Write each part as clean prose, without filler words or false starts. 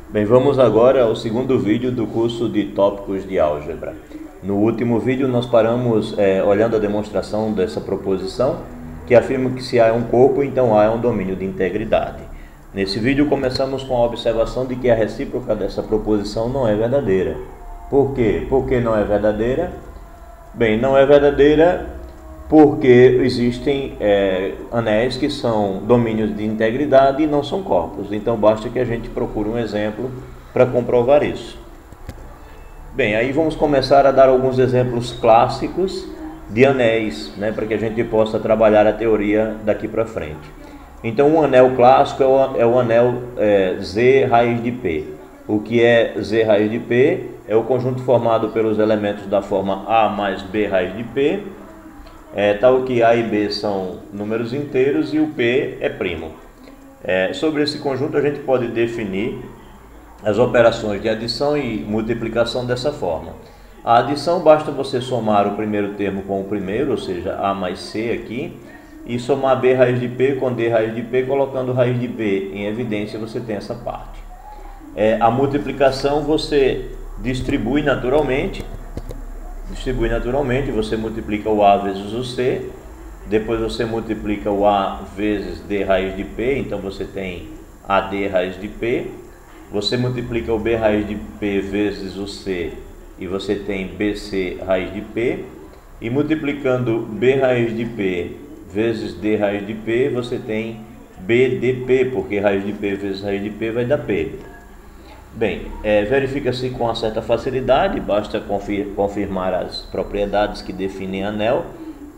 Bem, vamos agora ao segundo vídeo do curso de tópicos de álgebra. No último vídeo nós paramos olhando a demonstração dessa proposição, que afirma que se A é um corpo, então A é um domínio de integridade. Nesse vídeo começamos com a observação de que a recíproca dessa proposição não é verdadeira. Por quê? Por que não é verdadeira? Bem, não é verdadeira porque existem anéis que são domínios de integridade e não são corpos. Então basta que a gente procure um exemplo para comprovar isso. Bem, aí vamos começar a dar alguns exemplos clássicos de anéis, para que a gente possa trabalhar a teoria daqui para frente. Então um anel clássico é o anel Z raiz de P. O que é Z raiz de P? É o conjunto formado pelos elementos da forma A mais B raiz de P, tal que A e B são números inteiros e o P é primo. Sobre esse conjunto a gente pode definir as operações de adição e multiplicação dessa forma. A adição basta você somar o primeiro termo com o primeiro, ou seja, A mais C aqui, e somar B raiz de P com D raiz de P, colocando raiz de P em evidência, você tem essa parte. A multiplicação você distribui naturalmente, você multiplica o A vezes o C, depois você multiplica o A vezes D raiz de P, então você tem AD raiz de P, você multiplica o B raiz de P vezes o C e você tem BC raiz de P, e multiplicando B raiz de P vezes D raiz de P, você tem BDP, porque raiz de P vezes raiz de P vai dar P. Bem, verifica-se com uma certa facilidade, basta confirmar as propriedades que definem anel,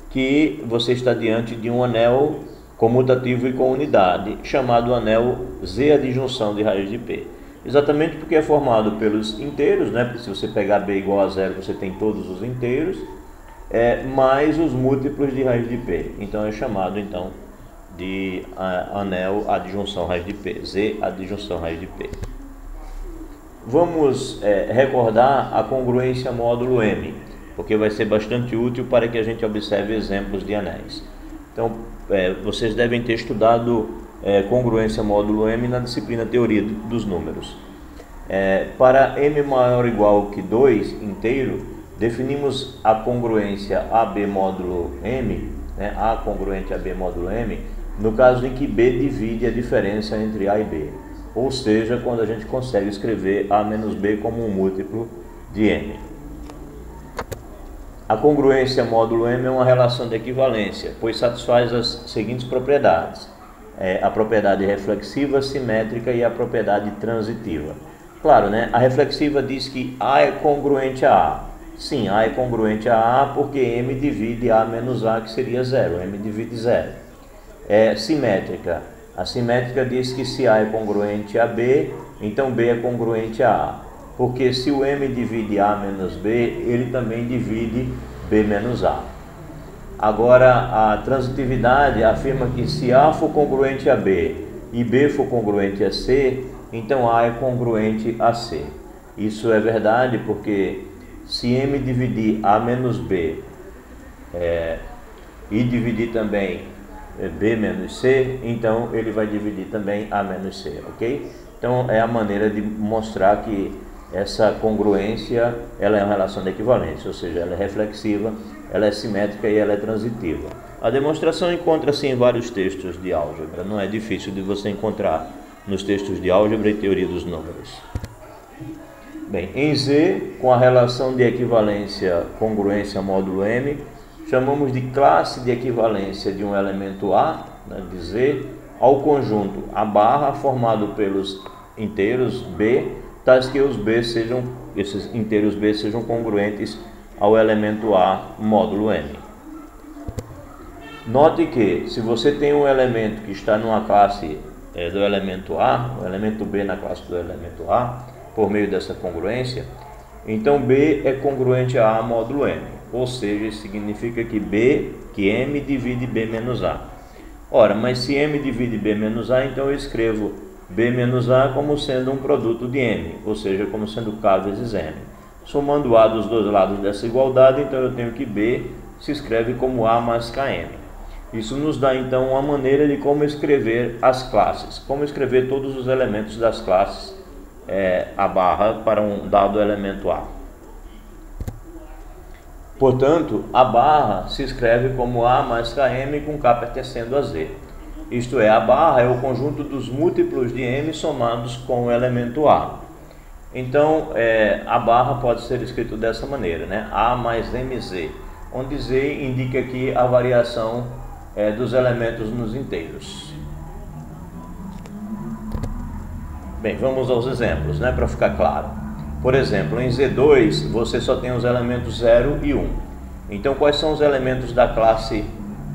que você está diante de um anel comutativo e com unidade, chamado anel Z adjunção de raiz de P. Exatamente porque é formado pelos inteiros, porque se você pegar B igual a zero, você tem todos os inteiros, mais os múltiplos de raiz de P. Então é chamado de anel adjunção raiz de P, Z adjunção raiz de P. Vamos recordar a congruência módulo M, porque vai ser bastante útil para que a gente observe exemplos de anéis. Então, vocês devem ter estudado congruência módulo M na disciplina Teoria dos Números. Para M maior ou igual que 2 inteiro, definimos a congruência AB módulo M, A congruente AB módulo M, no caso em que B divide a diferença entre A e B. Ou seja, quando a gente consegue escrever A menos B como um múltiplo de M. A congruência módulo M é uma relação de equivalência, pois satisfaz as seguintes propriedades. A propriedade reflexiva, simétrica e a propriedade transitiva. Claro, a reflexiva diz que A é congruente a A. Sim, A é congruente a A porque M divide A menos A, que seria zero. M divide zero. Simétrica. A simétrica diz que se A é congruente a B, então B é congruente a A. Porque se o M divide A menos B, ele também divide B menos A. Agora, a transitividade afirma que se A for congruente a B e B for congruente a C, então A é congruente a C. Isso é verdade porque se M dividir A menos B e dividir também B menos C, então ele vai dividir também A menos C, ok? Então é a maneira de mostrar que essa congruência ela é uma relação de equivalência, ou seja, ela é reflexiva, ela é simétrica e ela é transitiva. A demonstração encontra-se em vários textos de álgebra, não é difícil de você encontrar nos textos de álgebra e teoria dos números. Bem, em Z, com a relação de equivalência congruência módulo M, chamamos de classe de equivalência de um elemento A, de Z, ao conjunto A barra formado pelos inteiros B, tais que esses inteiros B sejam congruentes ao elemento A módulo M. Note que se você tem um elemento que está numa classe do elemento A, o elemento B na classe do elemento A, por meio dessa congruência, então B é congruente a A módulo M. Ou seja, isso significa que M divide B menos A. Ora, mas se M divide B menos A, então eu escrevo B menos A como sendo um produto de M, ou seja, como sendo K vezes M. Somando A dos dois lados dessa igualdade, então eu tenho que B se escreve como A mais KM. Isso nos dá então uma maneira de como escrever as classes, como escrever todos os elementos das classes a barra para um dado elemento A. Portanto, a barra se escreve como A mais Km com K pertencendo a Z. Isto é, a barra é o conjunto dos múltiplos de M somados com o elemento A. Então, a barra pode ser escrito dessa maneira, né? A mais MZ, onde Z indica aqui a variação dos elementos nos inteiros. Bem, vamos aos exemplos, né, para ficar claro. Por exemplo, em Z2 você só tem os elementos 0 e 1. Então, quais são os elementos da classe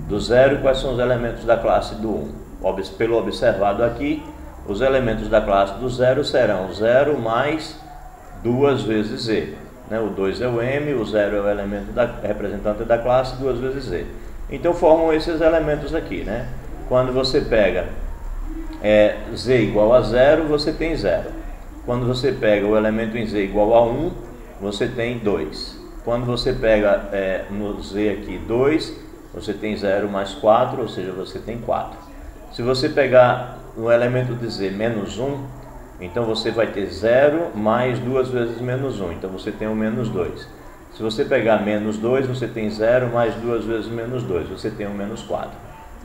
do 0 e quais são os elementos da classe do 1? Pelo observado aqui, os elementos da classe do 0 serão 0 mais 2 vezes Z. Né? O 2 é o M, o 0 é o elemento representante da classe, 2 vezes Z. Então, formam esses elementos aqui, né? Quando você pega Z igual a 0, você tem 0. Quando você pega o elemento em Z igual a 1, você tem 2. Quando você pega no Z aqui 2, você tem 0 mais 4, ou seja, você tem 4. Se você pegar no elemento de Z menos 1, então você vai ter 0 mais 2 vezes menos 1, então você tem o menos 2. Se você pegar menos 2, você tem 0 mais 2 vezes menos 2, você tem o menos 4.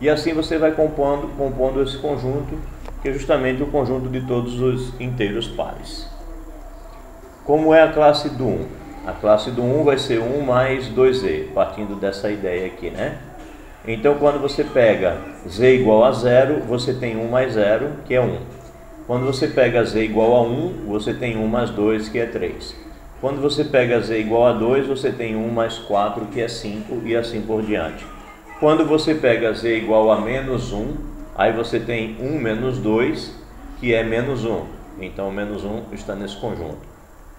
E assim você vai compondo esse conjunto, que é justamente o conjunto de todos os inteiros pares. Como é a classe do 1? A classe do 1 vai ser 1 mais 2Z, partindo dessa ideia aqui, né? Então, quando você pega Z igual a 0, você tem 1 mais 0, que é 1. Quando você pega Z igual a 1, você tem 1 mais 2, que é 3. Quando você pega Z igual a 2, você tem 1 mais 4, que é 5, e assim por diante. Quando você pega Z igual a menos 1, aí você tem 1 menos 2, que é menos 1. Então, menos 1 está nesse conjunto.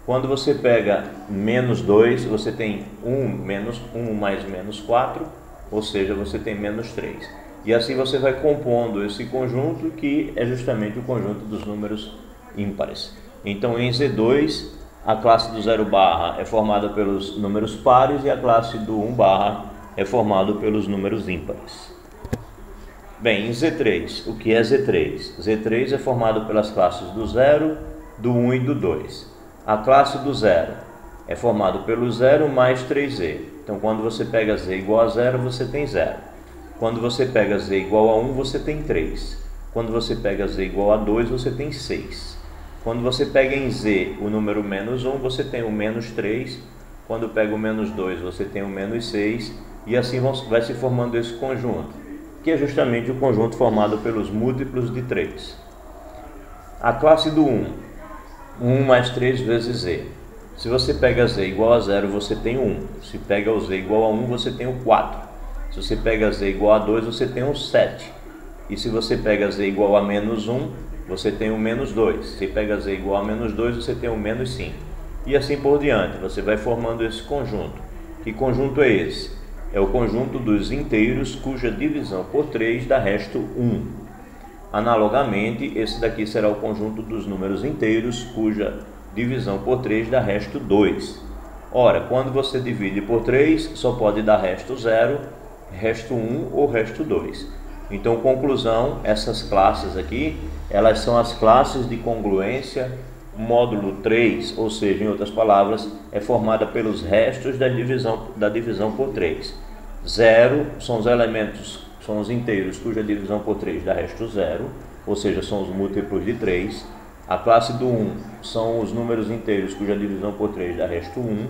Quando você pega menos 2, você tem 1 mais menos 4, ou seja, você tem menos 3. E assim você vai compondo esse conjunto, que é justamente o conjunto dos números ímpares. Então, em Z2, a classe do 0 barra é formada pelos números pares e a classe do 1 barra é formada pelos números ímpares. Bem, em Z3, o que é Z3? Z3 é formado pelas classes do 0, do 1 e do 2. A classe do 0 é formada pelo 0 mais 3Z. Então, quando você pega Z igual a 0, você tem 0. Quando você pega Z igual a 1, você tem 3. Quando você pega Z igual a 2, você tem 6. Quando você pega em Z o número menos 1, você tem o menos 3. Quando pega o menos 2, você tem o menos 6. E assim vai se formando esse conjunto, que é justamente o conjunto formado pelos múltiplos de 3. A classe do 1, 1 mais 3 vezes Z. Se você pega Z igual a 0, você tem 1. Se pega o Z igual a 1, você tem o 4. Se você pega Z igual a 2, você tem o 7. E se você pega Z igual a menos 1, você tem o menos 2. Se pega Z igual a menos 2, você tem o menos 5. E assim por diante, você vai formando esse conjunto. Que conjunto é esse? É o conjunto dos inteiros cuja divisão por 3 dá resto 1. Analogamente, esse daqui será o conjunto dos números inteiros cuja divisão por 3 dá resto 2. Ora, quando você divide por 3, só pode dar resto 0, resto 1 ou resto 2. Então, conclusão, essas classes aqui, elas são as classes de congruência módulo 3, ou seja, em outras palavras, é formada pelos restos da divisão por 3. 0 são os elementos, são os inteiros cuja divisão por 3 dá resto 0, ou seja, são os múltiplos de 3. A classe do 1 são os números inteiros cuja divisão por 3 dá resto 1.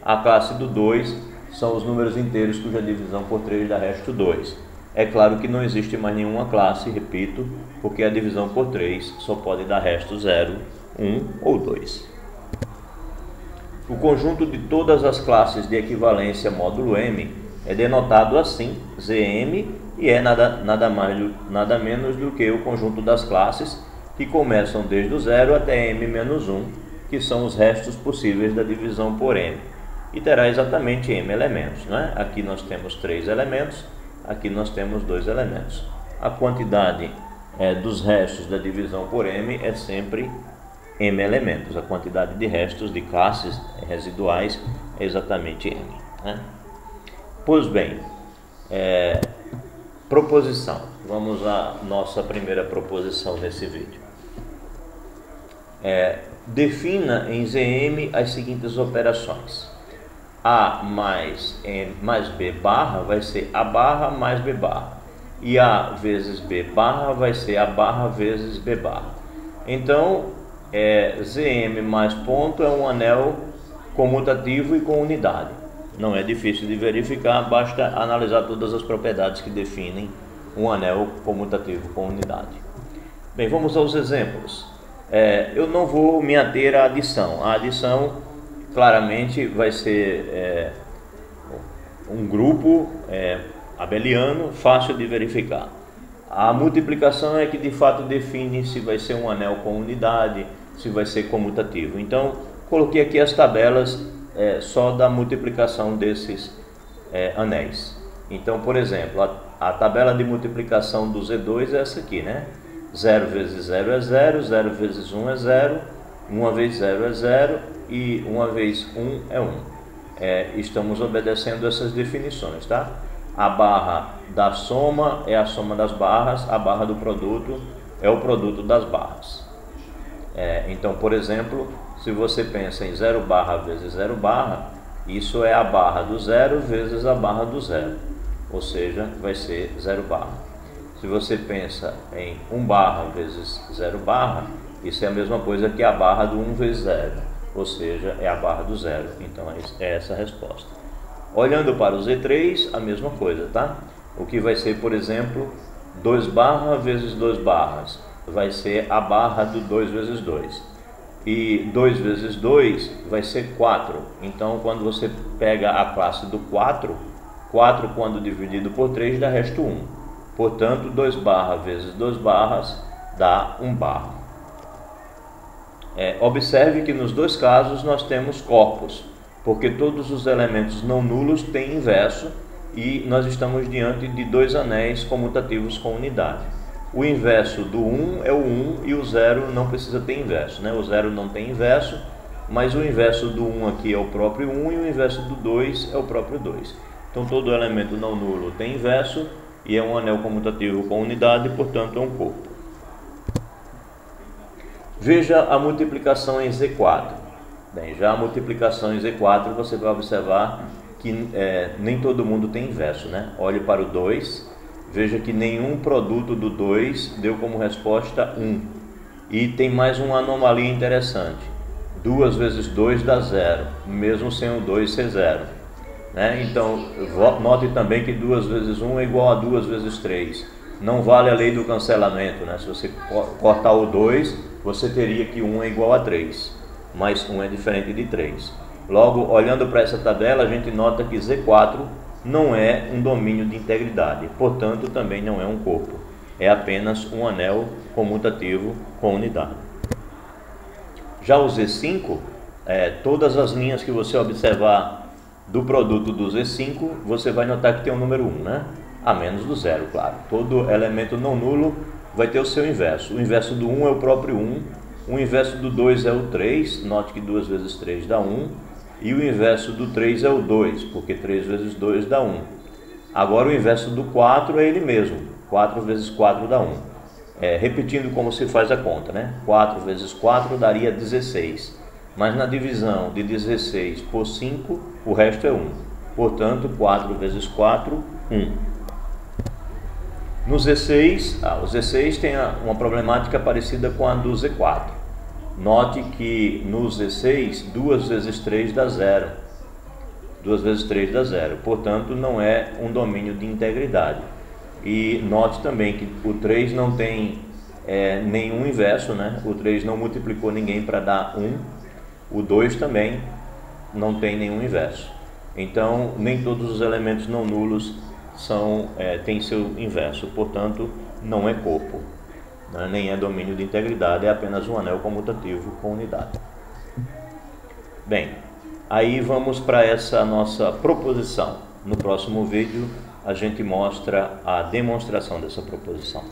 A classe do 2 são os números inteiros cuja divisão por 3 dá resto 2. É claro que não existe mais nenhuma classe, repito, porque a divisão por 3 só pode dar resto 0, 1 ou 2. O conjunto de todas as classes de equivalência módulo M é denotado assim, Zm, e é nada menos do que o conjunto das classes que começam desde o 0 até m-1, que são os restos possíveis da divisão por m. E terá exatamente m elementos, né? Aqui nós temos 3 elementos, aqui nós temos 2 elementos. A quantidade dos restos da divisão por m é sempre m elementos. A quantidade de restos de classes residuais é exatamente m, né? Pois bem, proposição. Vamos à nossa primeira proposição nesse vídeo. defina em ZM as seguintes operações. A mais N mais B barra vai ser A barra mais B barra. E A vezes B barra vai ser A barra vezes B barra. Então, ZM mais ponto é um anel comutativo e com unidade. Não é difícil de verificar, basta analisar todas as propriedades que definem um anel comutativo com unidade. Bem, vamos aos exemplos. Eu não vou me ater à adição. A adição claramente vai ser um grupo abeliano, fácil de verificar. A multiplicação é que de fato define se vai ser um anel com unidade, se vai ser comutativo. Então, coloquei aqui as tabelas só da multiplicação desses anéis. Então, por exemplo, a tabela de multiplicação do Z2 é essa aqui, né? 0 vezes 0 é 0, 0 vezes 1 é 0, 1 vezes 0 é 0 e 1 vezes 1 é 1. Estamos obedecendo essas definições, tá? A barra da soma é a soma das barras, a barra do produto é o produto das barras. Então, por exemplo, se você pensa em 0 barra vezes 0 barra, isso é a barra do 0 vezes a barra do 0, ou seja, vai ser 0 barra. Se você pensa em 1 barra vezes 0 barra, isso é a mesma coisa que a barra do 1 vezes 0, ou seja, é a barra do 0. Então é essa a resposta. Olhando para o Z3, a mesma coisa, tá? O que vai ser, por exemplo, 2 barra vezes 2 barras, vai ser a barra do 2 vezes 2. E 2 vezes 2 vai ser 4. Então, quando você pega a classe do 4, 4 quando dividido por 3 dá resto 1. Portanto, 2 barra vezes 2 barras dá 1 barra. Observe que nos dois casos nós temos corpos, porque todos os elementos não nulos têm inverso e nós estamos diante de dois anéis comutativos com unidade. O inverso do 1 é o 1 e o 0 não precisa ter inverso, né? O 0 não tem inverso, mas o inverso do 1 aqui é o próprio 1 e o inverso do 2 é o próprio 2. Então todo elemento não nulo tem inverso e é um anel comutativo com unidade, portanto é um corpo. Veja a multiplicação em Z4. Bem, já a multiplicação em Z4 você vai observar que nem todo mundo tem inverso, né? Olhe para o 2, veja que nenhum produto do 2 deu como resposta 1. E tem mais uma anomalia interessante. 2 vezes 2 dá 0, mesmo sem o 2 ser 0. Então, note também que 2 vezes 1 é igual a 2 vezes 3. Não vale a lei do cancelamento, né? Se você cortar o 2, você teria que 1 é igual a 3, mas 1 é diferente de 3. Logo, olhando para essa tabela, a gente nota que Z4 não é um domínio de integridade, portanto, também não é um corpo. É apenas um anel comutativo com unidade. Já o Z5, todas as linhas que você observar do produto do Z5, você vai notar que tem o número 1, né? A menos do 0, claro. Todo elemento não nulo vai ter o seu inverso. O inverso do 1 é o próprio 1, o inverso do 2 é o 3, note que 2 vezes 3 dá 1, e o inverso do 3 é o 2, porque 3 vezes 2 dá 1. Agora o inverso do 4 é ele mesmo, 4 vezes 4 dá 1. Repetindo como se faz a conta, né? 4 vezes 4 daria 16, mas na divisão de 16 por 5, o resto é 1. Portanto, 4 vezes 4, 1. No Z6, o Z6 tem uma problemática parecida com a do Z4. Note que no Z6, 2 vezes 3 dá 0. 2 vezes 3 dá 0. Portanto, não é um domínio de integridade. E note também que o 3 não tem nenhum inverso, né? O 3 não multiplicou ninguém para dar 1. O 2 também não tem nenhum inverso. Então, nem todos os elementos não nulos têm seu inverso. Portanto, não é corpo, né? Nem é domínio de integridade, é apenas um anel comutativo com unidade. Bem, aí vamos para essa nossa proposição. No próximo vídeo, a gente mostra a demonstração dessa proposição.